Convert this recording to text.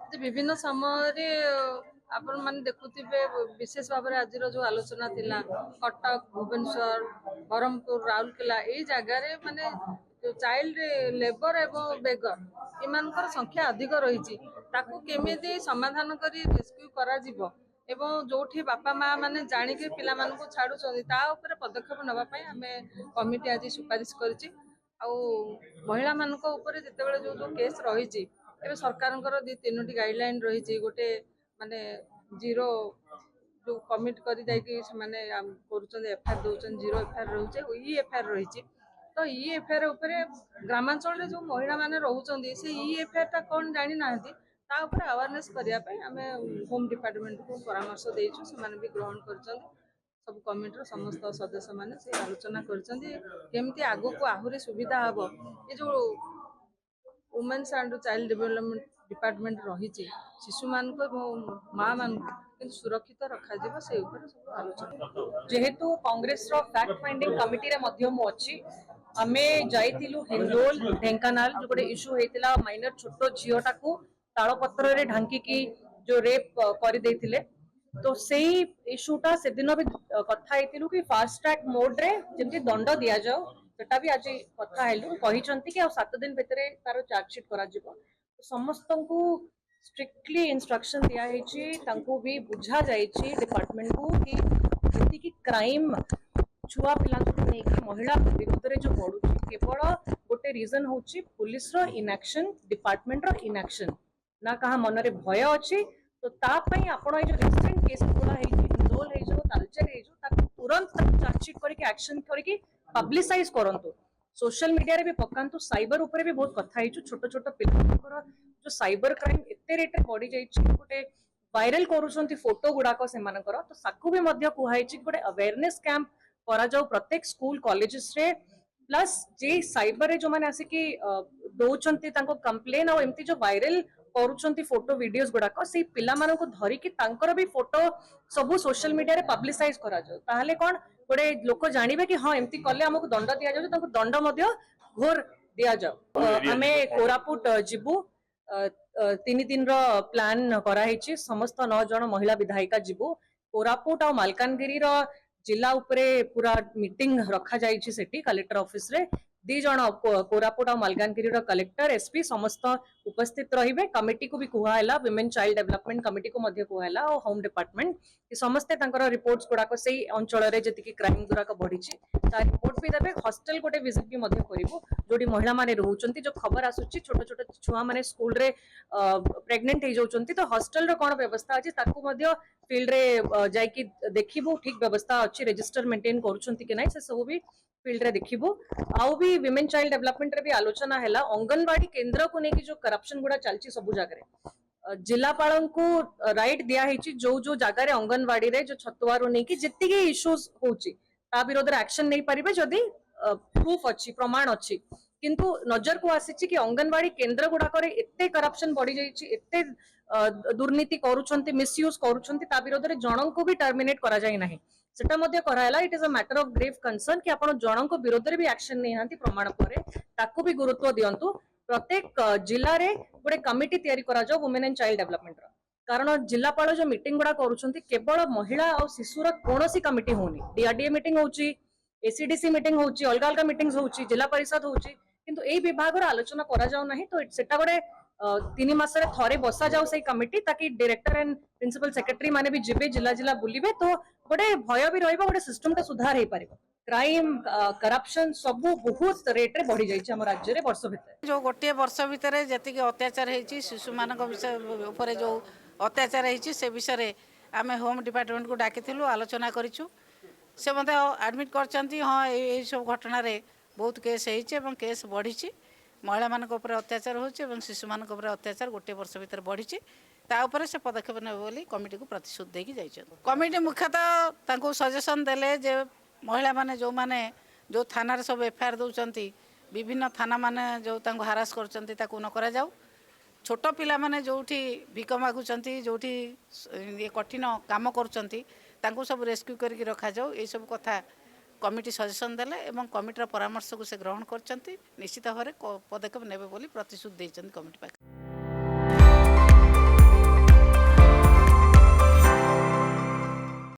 ଯେ ବିଭିନ୍ନ ସମୟରେ ଆପଣ ମାନେ ଦେଖୁଥିବେ ବିଶେଷ ଭାବରେ ଆଜିର ଯୋଉ ଆଲୋଚନା ଥିଲା କଟକ ଭୁବନେଶ୍ୱର ବ୍ରହ୍ମପୁର ରାଉରକେଲା ଏଇ ଜାଗାରେ ମାନେ ଚାଇଲ୍ଡ ଲେବର ଏବଂ ବେଗର ଏମାନଙ୍କର ସଂଖ୍ୟା ଅଧିକ ରହିଛି ତାକୁ କେମିତି ସମାଧାନ କରି ରେସ୍କ୍ୟୁ କରାଯିବ ଏବଂ ଯୋଉଠି ବାପା ମା ମାନେ ଜାଣିକି ପିଲାମାନଙ୍କୁ ଛାଡୁଛନ୍ତି ତା ଉପରେ ପଦକ୍ଷେପ ନେବା ପାଇଁ ଆମେ କମିଟି ଆଜି ସୁପାରିଶ କରିଛି ଆଉ ମହିଳା ମାନଙ୍କ ଉପରେ ଯେତେବେଳେ ଯୋଉ ଯୋଉ କେସ୍ ରହିଛି ଏବେ ସରକାରଙ୍କର 2-3ଟି ଗାଇଡଲାଇନ ରହିଛି ଗୋଟେ ମାନେ ଜିରୋ ଯୋଉ କମିଟ କରି ଯାଇକି ସେମାନେ କରୁଛନ୍ତି ଏଫଆଇଆର ଦଉଛନ୍ତି ଜିରୋ ଏଫଆଇଆର ରହୁଛି ଇ ଏଫଆଇଆର ରହିଛି ତ ଇ ଏଫଆଇଆର ଉପରେ ଗ୍ରାମାଞ୍ଚଳରେ ଯୋଉ ମହିଳା ମାନେ ରହୁଛନ୍ତି ସେ ଇ ଏଫଆଇଆର ଟା କଣ ଜାଣିନାହାନ୍ତି ତା ଉପରେ ଆୱାରନେସ୍ କରିବା ପାଇଁ ଆମେ ହୋମ ଡିପାର୍ଟମେଣ୍ଟକୁ ପରାମର୍ଶ ଦେଇଛୁ ସେମାନେ ବି ଗ୍ରହଣ କରିଛନ୍ତି ସବୁ କମିଟିର ସମସ୍ତ ସଦସ୍ୟ ମାନେ ସେ ଆଲୋଚନା କରିଛନ୍ତି କେମିତି ଆଗକୁ ଆହୁରି ସୁବିଧା ହବ ଏ ଯୋଉ women's and child development department ରହିଛି ଶିଶୁମାନଙ୍କୁ ଏବଂ ମା ମାନଙ୍କୁ କେମିତି ସୁରକ୍ଷିତ ରଖାଯିବ ସେ ଉପରେ ସବୁ ଆଲୋଚନା जेहेतु कांग्रेस रो फैक्ट फाइंडिंग कमिटी रे मध्य मु अछि आमे जाइतिलु हिंदोल ढेंकानाल जो गोटे इश्यू हेतिला माइनर छोटो झियोटा को तालपत्र रे ढांकी की जो रेप कर देथिले तो सेही इश्यूटा से दिन भी कथा हेतिलु कि फास्ट ट्रैक मोड रे जेमति दंड दिया जाओ सेटा भी आज कथा हेलु कहिसंती कि आ 7 दिन भितरे तारो चार्जशीट करा जिवो समस्तंकु स्ट्रिक्टली इंस्ट्रक्शन दिया हेछि तांको भी बुझा जाइछि डिपार्टमेंट को कि जति कि क्राइम छुआ पिला नहीं महिला विरुद्ध रे जो बढ़ुछि केवल गोटे रीजन होछि पुलिस रो इनएक्शन डिपार्टमेंट रो इनएक्शन ना कहा मन रे भय अछि तो ता पई आपण ए जो रिसेंट केस पूरा हेछि हिंदोल हे जो तालचेर हे जो ताको तुरंत चार्जशीट करके एक्शन करके पब्लिसाइज करंतु सोशल मीडिया रे भी पकांतु साइबर ऊपर भी बहुत कथा हेछु छोट छोट पिलांकर जो साइबर क्राइम एते रेट बढ़ी जाइछि गोटे वायरल करूछंती फोटो गुडाक सेमानकर तो साकु भी मध्य कुहाइछि गोटे अवेयरनेस कैंप करा जाऊ प्रत्येक स्कूल कॉलेजेस रे प्लस जे साइबर रे जो माने आसे कि दउछंती तांको कंप्लेन और एमती जो वायरल करूछंती फोटो वीडियोस गुडाक से पिला मानको धरि कि तांकर भी फोटो सब सोशल मीडिया रे पब्लिसाइज करा जाऊ ताहले कोन गोटे लोक जानिबे कि हां एमती कले हमकु दंड दिया जाऊ तांको दंड मध्य घोर दिया जाऊ आमे कोरापुट जिबु 3 दिन रो प्लान करा हेछि समस्त 9 जन महिला विधायिका जिबु कोरापुट और मालकानगिरी रो जिला उपरे पूरा मीटिंग रखा जाइछि सेठी कलेक्टर ऑफिस रे 2 जन कोरापुट और मालकानगिरी रो कलेक्टर एसपी समस्त उपस्थित रहिबे कमिटी को भी कुहायला वुमेन चाइल्ड डेवलपमेंट कमिटी को मध्य कुहायला और होम डिपार्टमेंट कि समस्ते तांकर रिपोर्ट्स गुडा को सेही अंचल रे जति कि क्राइम गुडा को बढ़िछि ता रिपोर्ट भी देबे हॉस्टल गोटे विजिट भी मध्य करिवो जोडी महिला माने रहउचंती जो खबर आसुछि छोट छोट छुआ माने स्कूल रे प्रेग्नेंट हे जाउचंती तो हॉस्टल रो कोन व्यवस्था अछि ताकू मध्य फील्ड रे जाई कि देखिबो ठीक व्यवस्था अछि रजिस्टर मेंटेन करूचंती कि नै से सब भी फील्ड रे देखिबो आउ भी विमेन चाइल्ड डेवलपमेंट रे भी आलोचना हैला अंगनवाड़ी केंद्र को नेकी जो करप्शन गुडा चलची सब जगह रे जिलापाल को राइट दिया हेची जो जो जगह रे अंगनवाड़ी रे जो छतुआरो नेकी जित्ती के इश्यूज होची ता विरोध रे एक्शन नै परिबे जदी प्रूफ अछि प्रमाण अछि किंतु नजर को आसीची कि अंगनवाड़ी केंद्र गुडा करे एते करप्शन बढ़ी जाईची एते दुर्नीति करूछंती मिसयूज करूछंती ता विरोध रे जनन को भी टर्मिनेट करा जाय नाही सेटा मध्ये करायला it is a matter of grave concern कि आपण जनन को विरोध रे भी एक्शन नै हांती प्रमाण परे ताकू भी गुरुत्व दियंतु प्रत्येक जिल्ला रे गोटे कमिटी तयारी करा जाऊ वुमेन एंड चाइल्ड डेवलपमेंट रो कारण जिल्लापाल जो मीटिंग गुडा करूछंती केवल महिला और शिशुर कोनोसी कमिटी होनी डीआरडीए मीटिंग होची एसीडीसी मीटिंग होची अलग अलग मीटिंग्स होची जिला परिषद होची किंतु एई विभाग रो आलोचना करा जाऊ नाही तो सेटा गोटे 3 मास रे थरे बसा जाऊ से कमिटी ताकि डायरेक्टर एंड प्रिंसिपल सेक्रेटरी माने भी जिबे जिला जिला बुलिबे तो गोटे भय भी रहइबो गोटे सिस्टम का सुधार हे पारिबो क्राइम करप्शन सब बहुत रेट रे बढ़ी जाइछ हम राज्य रे वर्ष भितर जो गोटे वर्ष भितर जति अत्याचार होती शिशु मान विषय उपर जो अत्याचार होती से विषय आम होम डिपार्टमेंट को डाकिलु आलोचना करूँ से मत आडमिट कर हाँ ये सब घटना बहुत केस हो केस बढ़ी महिला मान अत्याचार हो शिशु मान अत्याचार गोटे वर्ष भितर बढ़ी तापर से पदक्षेप ने बोली कमिटी को प्रतिश्रुति देकी जाइछन कमिटी मुख्यतः सजेसन देले जे महिला माने जो थाना सब एफआईआर दौरान विभिन्न थाना माने जो हारास करचंती ताकू न करा जाऊ छोट पिला माने जोठी भिक मागुचंती जोठी ये कठिन काम करचंती तांको सब रेस्क्यू करके रखा जाऊ ये सब कथा कमिटी सजेसन देले एवं कमिटीर परामर्श को से ग्रहण करचंती निश्चित भाव में पदक्षेप नेबे बोली प्रतिश्रुति देइचंती कमिटी पाखे।